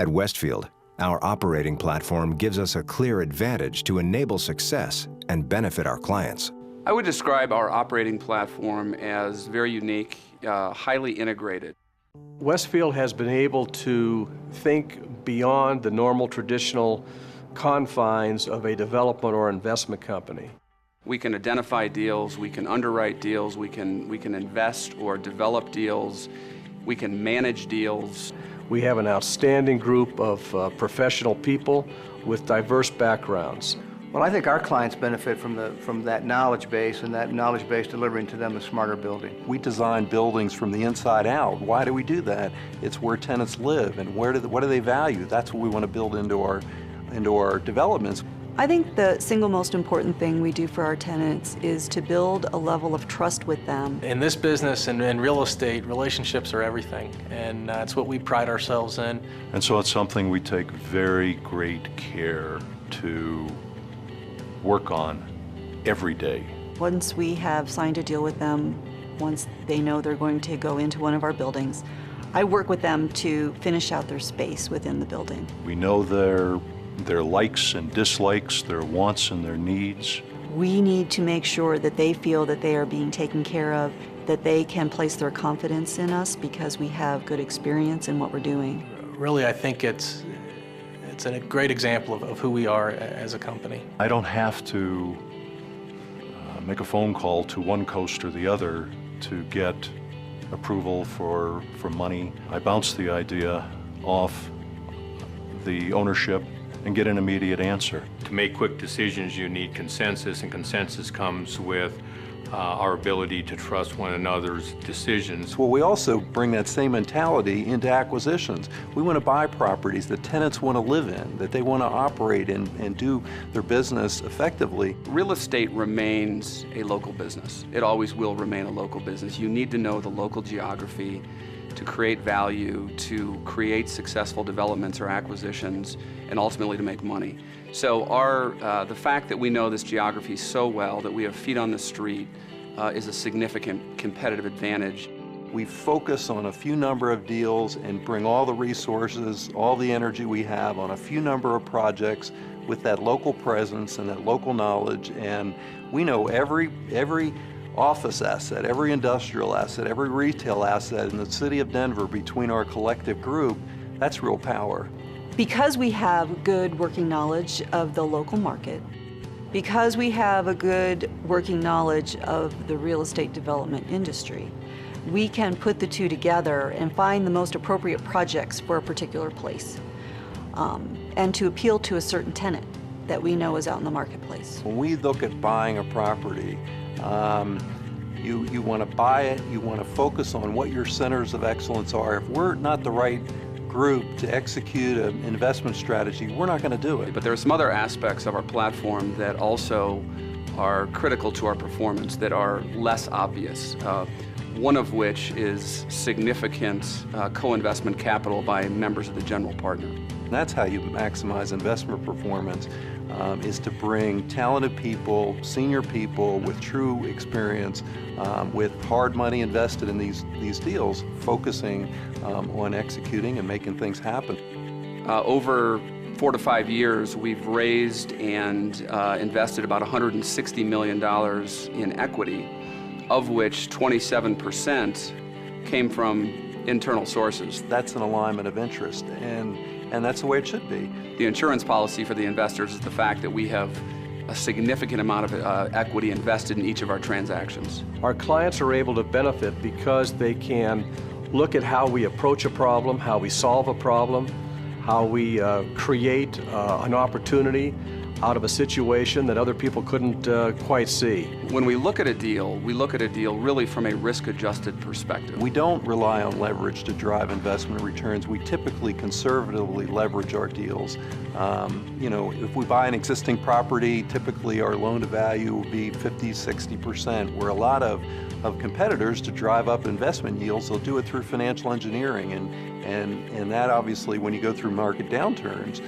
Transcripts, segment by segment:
At Westfield, our operating platform gives us a clear advantage to enable success and benefit our clients. I would describe our operating platform as very unique, highly integrated. Westfield has been able to think beyond the normal traditional confines of a development or investment company. We can identify deals, we can underwrite deals, we can invest or develop deals, we can manage deals. We have an outstanding group of professional people with diverse backgrounds. Well, I think our clients benefit from that knowledge base, and that knowledge base delivering to them a smarter building. We design buildings from the inside out. Why do we do that? It's where tenants live and what do they value. That's what we want to build into our developments. I think the single most important thing we do for our tenants is to build a level of trust with them. In this business and in real estate, relationships are everything, and that's what we pride ourselves in. And so it's something we take very great care to work on every day. Once we have signed a deal with them, once they know they're going to go into one of our buildings, I work with them to finish out their space within the building. We know their likes and dislikes, their wants and their needs. We need to make sure that they feel that they are being taken care of, that they can place their confidence in us because we have good experience in what we're doing. Really, I think it's a great example of who we are as a company. I don't have to make a phone call to one coast or the other to get approval for money. I bounce the idea off the ownership and get an immediate answer. To make quick decisions, you need consensus, and consensus comes with our ability to trust one another's decisions. Well, we also bring that same mentality into acquisitions. We want to buy properties that tenants want to live in, that they want to operate in and do their business effectively. Real estate remains a local business. It always will remain a local business. You need to know the local geography to create value, to create successful developments or acquisitions, and ultimately to make money. So the fact that we know this geography so well, that we have feet on the street, is a significant competitive advantage. We focus on a few number of deals and bring all the resources, all the energy we have on a few number of projects with that local presence and that local knowledge, and we know every office asset, every industrial asset, every retail asset in the city of Denver between our collective group. That's real power. Because we have good working knowledge of the local market, because we have a good working knowledge of the real estate development industry, we can put the two together and find the most appropriate projects for a particular place, and to appeal to a certain tenant that we know is out in the marketplace. When we look at buying a property, you want to buy it, you want to focus on what your centers of excellence are. If we're not the right group to execute an investment strategy, we're not going to do it. But there are some other aspects of our platform that also are critical to our performance that are less obvious. One of which is significant co-investment capital by members of the general partner. That's how you maximize investment performance, is to bring talented people, senior people with true experience, with hard money invested in these deals, focusing on executing and making things happen. Over 4 to 5 years, we've raised and invested about $160 million in equity, of which 27% came from internal sources. That's an alignment of interest, and that's the way it should be. The insurance policy for the investors is the fact that we have a significant amount of equity invested in each of our transactions. Our clients are able to benefit because they can look at how we approach a problem, how we solve a problem, how we create an opportunity out of a situation that other people couldn't quite see. When we look at a deal, we look at a deal really from a risk-adjusted perspective. We don't rely on leverage to drive investment returns. We typically conservatively leverage our deals. If we buy an existing property, typically our loan-to-value will be 50–60%, where a lot of competitors, to drive up investment yields, they'll do it through financial engineering, and that obviously, when you go through market downturns,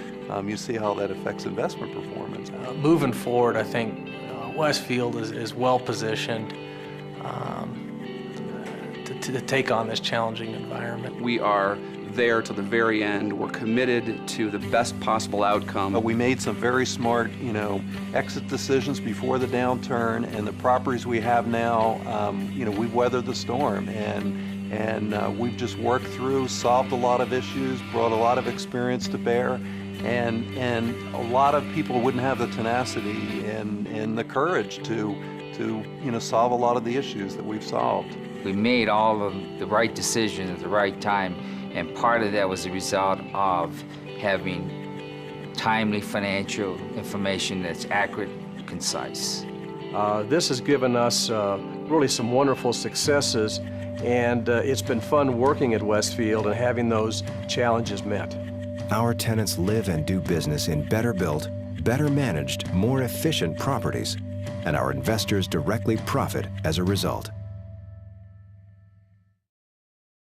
you see how that affects investment performance. Moving forward, I think Westfield is well positioned to take on this challenging environment. We are there to the very end. We're committed to the best possible outcome. We made some very smart, exit decisions before the downturn, and the properties we have now, we've weathered the storm, and we've just worked through, solved a lot of issues, brought a lot of experience to bear, and a lot of people wouldn't have the tenacity and the courage to solve a lot of the issues that we've solved. We made all of the right decisions at the right time, and part of that was the result of having timely financial information that's accurate and concise. This has given us really some wonderful successes, and it's been fun working at Westfield and having those challenges met. Our tenants live and do business in better built, better managed, more efficient properties, and our investors directly profit as a result.